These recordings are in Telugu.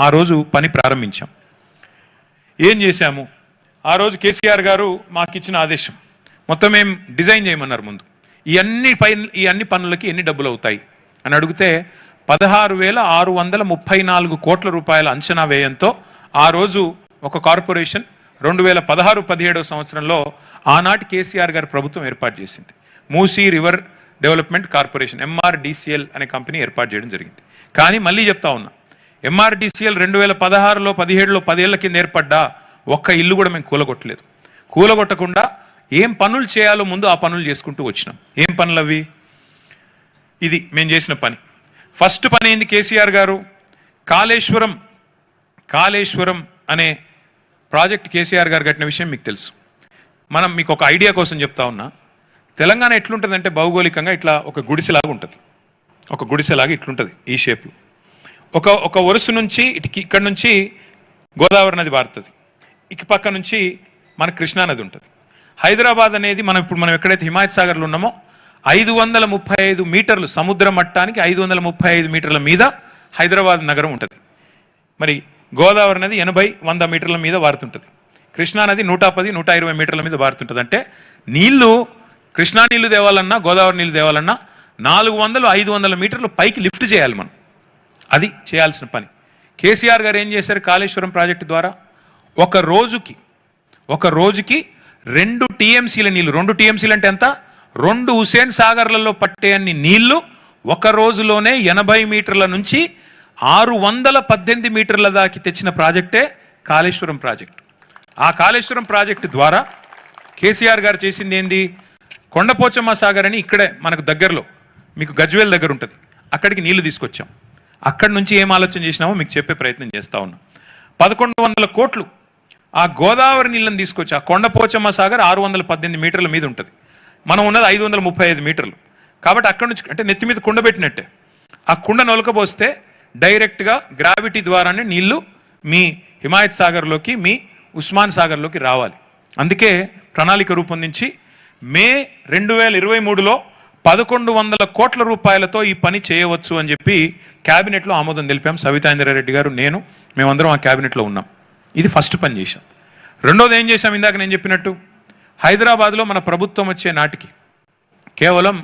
ఆ రోజు పని ప్రారంభించాం. ఏం చేశాము, ఆ రోజు కేసీఆర్ గారు మాకు ఇచ్చిన ఆదేశం మొత్తం ఏం డిజైన్ చేయమన్నారు. ముందు ఈ అన్ని పనులకి ఎన్ని డబ్బులు అవుతాయి అని అడిగితే 16,634 కోట్ల రూపాయల అంచనా వ్యయంతో ఆ రోజు ఒక కార్పొరేషన్ 2016-17 సంవత్సరంలో ఆనాటి కేసీఆర్ గారి ప్రభుత్వం ఏర్పాటు చేసింది. Musi river development corporation MRDCL అనే కంపెనీ ఏర్పాటు చేయడం జరిగింది. కానీ మళ్ళీ చెప్తా ఉన్నా, MRDCL 2016లో 17లో 10 ఏళ్ల కింద ఏర్పడ్డా ఒక్క ఇల్లు కూడా మేము కూలగొట్టలేదు. కూలగొట్టకుండా ఏం పనులు చేయాలో ముందు ఆ పనులు చేసుకుంటూ వచ్చినాం. ఏం పనులు అవి? ఇది మేము చేసిన పని. ఫస్ట్ పని ఏంది? కేసీఆర్ గారు కాళేశ్వరం అనే ప్రాజెక్ట్ కేసీఆర్ గారు కట్టిన విషయం మీకు తెలుసు. మీకు ఒక ఐడియా కోసం చెప్తా ఉన్నా. తెలంగాణ ఎట్లుంటుందంటే భౌగోళికంగా ఇట్లా ఒక గుడిసెలాగా ఉంటుంది. ఒక గుడిసెలాగా ఇట్లుంటుంది ఈ షేప్లో. ఒక వరుస నుంచి ఇక్కడ నుంచి గోదావరి నది పారుతుంది, ఇక పక్క నుంచి మన కృష్ణా నది ఉంటుంది. హైదరాబాద్ అనేది ఇప్పుడు మనం ఎక్కడైతే హిమాయత్ సాగర్లో ఉన్నామో 535 మీటర్లు సముద్ర మట్టానికి 535 మీటర్ల మీద హైదరాబాద్ నగరం ఉంటుంది. మరి గోదావరి నది 80-100 మీటర్ల మీద పారుతుంటుంది. కృష్ణా నది 110-120 మీటర్ల మీద పారుతుంటుంది. అంటే నీళ్లు, కృష్ణా నీళ్లు తేవాలన్నా గోదావరి నీళ్లు తేవాలన్నా 400-500 మీటర్లు పైకి లిఫ్ట్ చేయాలి మనం. అది చేయాల్సిన పని. కేసీఆర్ గారు ఏం చేశారు? కాళేశ్వరం ప్రాజెక్టు ద్వారా ఒక రోజుకి 2 TMCల నీళ్లు, 2 TMCలు అంటే ఎంత? 2 హుసేన్ సాగర్లలో పట్టే అన్ని నీళ్లు ఒక రోజులోనే 80 మీటర్ల నుంచి 618 మీటర్ల దాకా తెచ్చిన ప్రాజెక్టే కాళేశ్వరం ప్రాజెక్టు. ఆ కాళేశ్వరం ప్రాజెక్టు ద్వారా కేసీఆర్ గారు చేసింది ఏంది? కొండపోచమ్మ సాగర్ అని ఇక్కడే మనకు దగ్గరలో, మీకు గజ్వేల్ దగ్గర ఉంటుంది, అక్కడికి నీళ్లు తీసుకొచ్చాం. అక్కడి నుంచి ఏం ఆలోచన చేసినామో మీకు చెప్పే ప్రయత్నం చేస్తా ఉన్నాం. 1100 కోట్లు ఆ గోదావరి నీళ్ళని తీసుకొచ్చి, ఆ కొండపోచమ్మ సాగర్ 618 మీటర్ల మీద ఉంటుంది, మనం ఉన్నది 535 మీటర్లు. కాబట్టి అక్కడి నుంచి అంటే నెత్తి మీద కుండ పెట్టినట్టే ఆ కుండ నొలకపోస్తే డైరెక్ట్గా గ్రావిటీ ద్వారానే నీళ్లు మీ హిమాయత్ సాగర్లోకి, మీ ఉస్మాన్ సాగర్లోకి రావాలి. అందుకే ప్రణాళిక రూపొందించి మే 2023లో 1100 కోట్ల రూపాయలతో ఈ పని చేయవచ్చు అని చెప్పి క్యాబినెట్లో ఆమోదం తెలిపాం. సవితా ఇంద్రారెడ్డి గారు, మేమందరం ఆ క్యాబినెట్లో ఉన్నాం. ఇది ఫస్ట్ పని చేశాం. రెండోది ఏం చేశాం? ఇందాక నేను చెప్పినట్టు హైదరాబాద్లో మన ప్రభుత్వం వచ్చే నాటికి కేవలం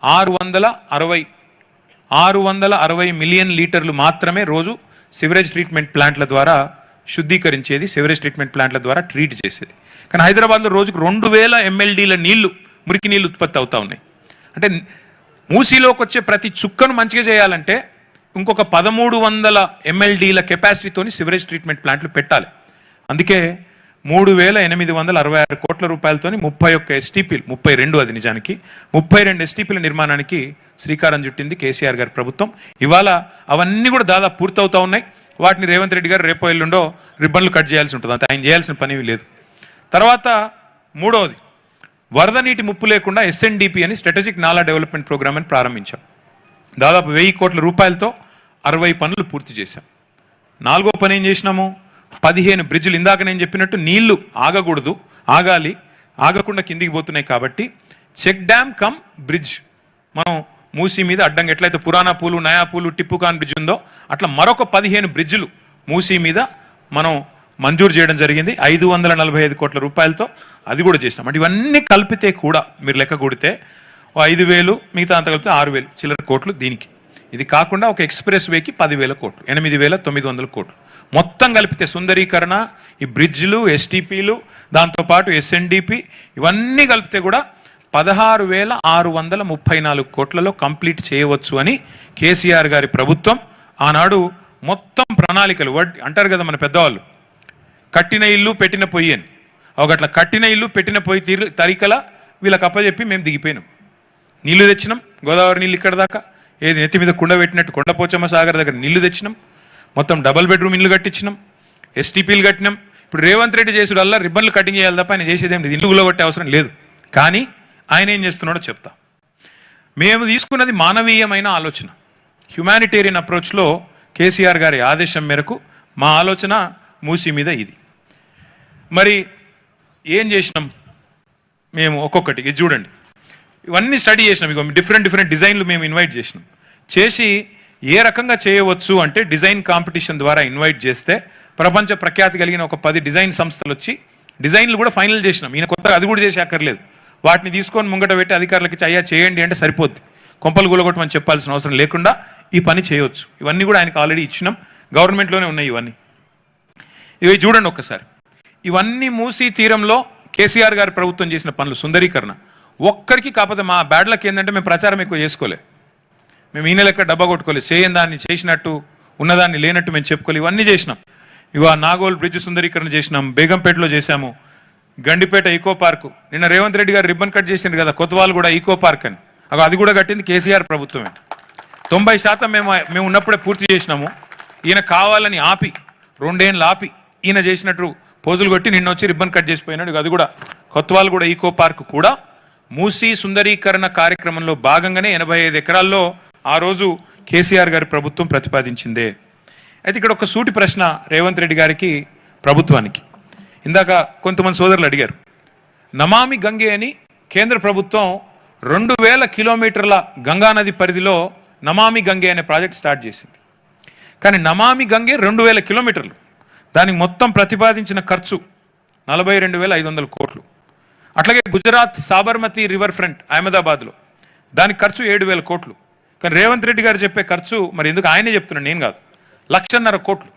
660 మిలియన్ లీటర్లు మాత్రమే రోజు సివరేజ్ ట్రీట్మెంట్ ప్లాంట్ల ద్వారా శుద్ధీకరించేది, సివరేజ్ ట్రీట్మెంట్ ప్లాంట్ల ద్వారా ట్రీట్ చేసేది. కానీ హైదరాబాద్లో రోజుకు 2000 MLDల నీళ్లు, మురికి నీళ్లు ఉత్పత్తి అవుతా ఉన్నాయి. అంటే మూసీలోకి వచ్చే ప్రతి చుక్కను మంచిగా చేయాలంటే ఇంకొక 1300 MLDల కెపాసిటీతోని సివరేజ్ ట్రీట్మెంట్ ప్లాంట్లు పెట్టాలి. అందుకే 3,866 కోట్ల రూపాయలతోని 31 STPలు, 32 అది నిజానికి 32 STPల నిర్మాణానికి శ్రీకారం చుట్టింది కేసీఆర్ గారి ప్రభుత్వం. ఇవాళ అవన్నీ కూడా దాదాపు పూర్తవుతా ఉన్నాయి. వాటిని రేవంత్ రెడ్డి గారు రేపో ఎల్లుండో రిబ్బన్లు కట్ చేయాల్సి ఉంటుంది. అంత ఆయన చేయాల్సిన పని లేదు. తర్వాత మూడవది, వరద నీటి ముప్పు లేకుండా SNDP అని స్ట్రాటజిక్ నాలా డెవలప్మెంట్ ప్రోగ్రామ్ అని ప్రారంభించాం. దాదాపు 1000 కోట్ల రూపాయలతో 60 పనులు పూర్తి చేశాం. నాలుగో పని ఏం చేసినాము? 15 బ్రిడ్జిలు. ఇందాక నేను చెప్పినట్టు నీళ్లు ఆగకూడదు, ఆగకుండా కిందికి పోతున్నాయి కాబట్టి చెక్ డ్యామ్ కమ్ బ్రిడ్జ్ మనం మూసీ మీద అడ్డంగా ఎట్లయితే పురాణా పూలు, నయా పూలు, టిప్పుకాన్ బ్రిడ్జ్ ఉందో అట్లా మరొక 15 బ్రిడ్జిలు మూసీ మీద మనం మంజూరు చేయడం జరిగింది 545 కోట్ల రూపాయలతో. అది కూడా చేసినాం. అంటే ఇవన్నీ కలిపితే కూడా మీరు లెక్క కొడితే 5,000, మిగతా అంత కలిపితే 6,000 చిల్లర కోట్లు దీనికి. ఇది కాకుండా ఒక ఎక్స్ప్రెస్ వేకి 10,000 కోట్లు, 8,900 కోట్లు. మొత్తం కలిపితే సుందరీకరణ, ఈ బ్రిడ్జ్లు, STPలు, దాంతోపాటు SNDP ఇవన్నీ కలిపితే కూడా 16,634 కోట్లలో కంప్లీట్ చేయవచ్చు అని కేసీఆర్ గారి ప్రభుత్వం ఆనాడు మొత్తం ప్రణాళికలు అంటారు కదా మన పెద్దవాళ్ళు, కట్టిన ఇల్లు పెట్టిన పొయ్యి అని. ఒకట్లా కట్టిన ఇల్లు పెట్టిన పొయ్యి తరికల వీళ్ళకి అప్పచెప్పి మేము దిగిపోయినాం. నీళ్లు తెచ్చినాం, గోదావరి నీళ్ళు ఇక్కడ దాకా, ఏది నెత్తి మీద కుండ పెట్టినట్టు కొండపోచమ్మ సాగర్ దగ్గర నీళ్లు తెచ్చినాం, మొత్తం డబల్ బెడ్రూమ్ ఇల్లు కట్టించినాం, STPలు కట్టినాం. ఇప్పుడు రేవంత్ రెడ్డి చేసుడల్లా రిబ్బన్లు కటింగ్ చేయాలి తప్ప ఆయన చేసేదేం లేదు, ఇల్లు కొట్టే అవసరం లేదు. కానీ ఆయన ఏం చేస్తున్నాడో చెప్తా. మేము తీసుకున్నది మానవీయమైన ఆలోచన, హ్యుమానిటేరియన్ అప్రోచ్లో కేసీఆర్ గారి ఆదేశం మేరకు మా ఆలోచన మూసీ మీద ఇది. మరి ఏం చేసినాం మేము? ఒక్కొక్కటి ఇది చూడండి, ఇవన్నీ స్టడీ చేసినాం. ఇక డిఫరెంట్ డిజైన్లు మేము ఇన్వైట్ చేసినాం. చేసి ఏ రకంగా చేయవచ్చు అంటే డిజైన్ కాంపిటీషన్ ద్వారా ఇన్వైట్ చేస్తే ప్రపంచ ప్రఖ్యాతి కలిగిన ఒక 10 డిజైన్ సంస్థలు వచ్చి డిజైన్లు కూడా ఫైనల్ చేసినాం. ఈయన కొత్తగా అది కూడా చేసి అక్కర్లేదు. వాటిని తీసుకొని ముంగట పెట్టి అధికారులకి అయ్యా చేయండి అంటే సరిపోద్ది. కొంపలు కూలగొట్టమని చెప్పాల్సిన అవసరం లేకుండా ఈ పని చేయవచ్చు. ఇవన్నీ కూడా ఆయనకు ఆల్రెడీ ఇచ్చినాం. గవర్నమెంట్లోనే ఉన్నాయి ఇవన్నీ. ఇవి చూడండి ఒక్కసారి. ఇవన్నీ మూసీ తీరంలో కేసీఆర్ గారి ప్రభుత్వం చేసిన పనులు సుందరీకరణ. ఒక్కరికి కాకపోతే మా బ్యాడ్ లక్ ఏంటంటే మేము ప్రచారం ఎక్కువ చేసుకోలే. మేము ఈయన లెక్క డబ్బా కొట్టుకోలేదు. చేయని దాన్ని చేసినట్టు ఉన్నదాన్ని లేనట్టు మేము చెప్పుకోలేదు. ఇవన్నీ చేసినాం. ఇవా నాగోల్ బ్రిడ్జ్ సుందరీకరణ చేసినాం, బేగంపేటలో చేశాము, గండిపేట ఈకో పార్కు. నిన్న రేవంత్ రెడ్డి గారు రిబ్బన్ కట్ చేసిండ్రు కదా కొత్తవాళ్ళు కూడా ఈకో పార్క్ అని. అది కూడా కట్టింది కేసీఆర్ ప్రభుత్వమే. 90% మేము ఉన్నప్పుడే పూర్తి చేసినాము. ఈయన కావాలని ఆపి 2 ఏళ్ళు ఆపి ఈయన చేసినట్టు పోజులు కొట్టి నిన్న వచ్చి రిబ్బన్ కట్ చేసిపోయినాడు. అది కూడా కొత్తవాళ్ళు కూడా ఈకో పార్క్ కూడా మూసీ సుందరీకరణ కార్యక్రమంలో భాగంగానే 85 ఎకరాల్లో ఆ రోజు కేసీఆర్ గారి ప్రభుత్వం ప్రతిపాదించిందే. అయితే ఇక్కడ ఒక సూటి ప్రశ్న రేవంత్ రెడ్డి గారికి, ప్రభుత్వానికి. ఇందాక కొంతమంది సోదరులు అడిగారు. నమామి గంగే అని కేంద్ర ప్రభుత్వం 2000 కిలోమీటర్ల గంగానది పరిధిలో నమామి గంగే అనే ప్రాజెక్ట్ స్టార్ట్ చేసింది. కానీ నమామి గంగే 2000 కిలోమీటర్లు. దానికి మొత్తం ప్రతిపాదించిన ఖర్చు 42,500 కోట్లు. అట్లాగే గుజరాత్ సాబర్మతి రివర్ ఫ్రంట్ అహ్మదాబాద్లో దానికి ఖర్చు 7,000 కోట్లు. కానీ రేవంత్ రెడ్డి గారు చెప్పే ఖర్చు మరి ఎందుకు ఆయనే చెప్తున్నాడు, నేను కాదు, 1,50,000 కోట్లు.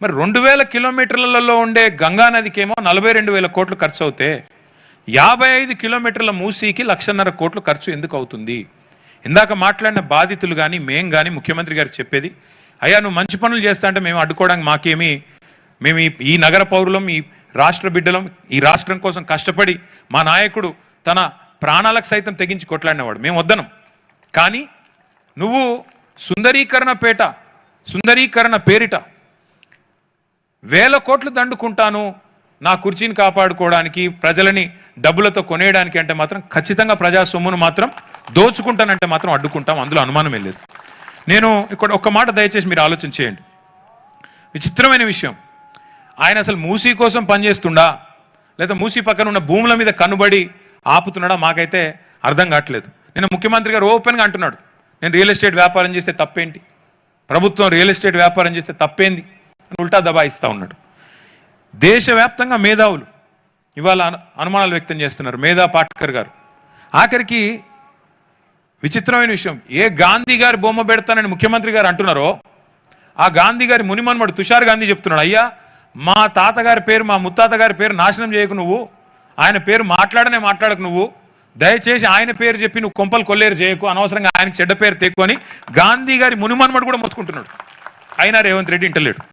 మరి 2000 కిలోమీటర్లలో ఉండే గంగా నదికేమో 42,000 కోట్లు ఖర్చు అవుతే 55 కిలోమీటర్ల మూసీకి 1,50,000 కోట్లు ఖర్చు ఎందుకు అవుతుంది? ఇందాక మాట్లాడిన బాధితులు కానీ మేం కానీ ముఖ్యమంత్రి గారికి చెప్పేది, అయ్యా నువ్వు మంచి పనులు చేస్తా అంటే మేము అడ్డుకోవడానికి మేము ఈ నగర పౌరులం, ఈ రాష్ట్ర బిడ్డలం, ఈ రాష్ట్రం కోసం కష్టపడి మా నాయకుడు తన ప్రాణాలకు సైతం తెగించి కొట్లాడినవాడు, మేము వద్దనం. కానీ నువ్వు సుందరీకరణ పేరిట 1000 కోట్లు దండుకుంటాను నా కుర్చీని కాపాడుకోవడానికి, ప్రజలని డబ్బులతో కొనేయడానికి అంటే మాత్రం ఖచ్చితంగా ప్రజా సొమ్మును మాత్రం దోచుకుంటానంటే మాత్రం అడ్డుకుంటాం, అందులో అనుమానం లేదు. నేను ఇక్కడ ఒక్క మాట దయచేసి మీరు ఆలోచన చేయండి. విచిత్రమైన విషయం, ఆయన అసలు మూసీ కోసం పనిచేస్తుండా లేదా మూసీ పక్కన ఉన్న భూముల మీద కనుబడి ఆపుతున్నాడా మాకైతే అర్థం కావట్లేదు. నేను ముఖ్యమంత్రి గారు ఓపెన్గా అంటున్నాడు, నేను రియల్ ఎస్టేట్ వ్యాపారం చేస్తే తప్పేంటి, ప్రభుత్వం రియల్ ఎస్టేట్ వ్యాపారం చేస్తే తప్పేంది అని ఉల్టా దబాయిస్తూ ఉన్నాడు. దేశవ్యాప్తంగా మేధావులు ఇవాళ అనుమానాలు వ్యక్తం చేస్తున్నారు. మేధా పాట్కర్ గారు ఆఖరికి విచిత్రమైన విషయం, ఏ గాంధీ గారి బొమ్మ పెడతానని ముఖ్యమంత్రి గారు అంటున్నారో ఆ గాంధీ గారి మునిమన్మడు తుషార్ గాంధీ చెప్తున్నాడు, అయ్యా మా తాతగారి పేరు మా ముత్తాత గారి పేరు నాశనం చేయకు నువ్వు, ఆయన పేరు మాట్లాడకు నువ్వు, దయచేసి ఆయన పేరు చెప్పి నువ్వు కొంపలు కొల్లేరు చేయకు, అనవసరంగా ఆయనకి చెడ్డ పేరు తెక్కు అని గాంధీ గారి మునిమన్మడు కూడా మొత్తుకుంటున్నాడు. అయినా రేవంత్ రెడ్డి ఇంటలేడు.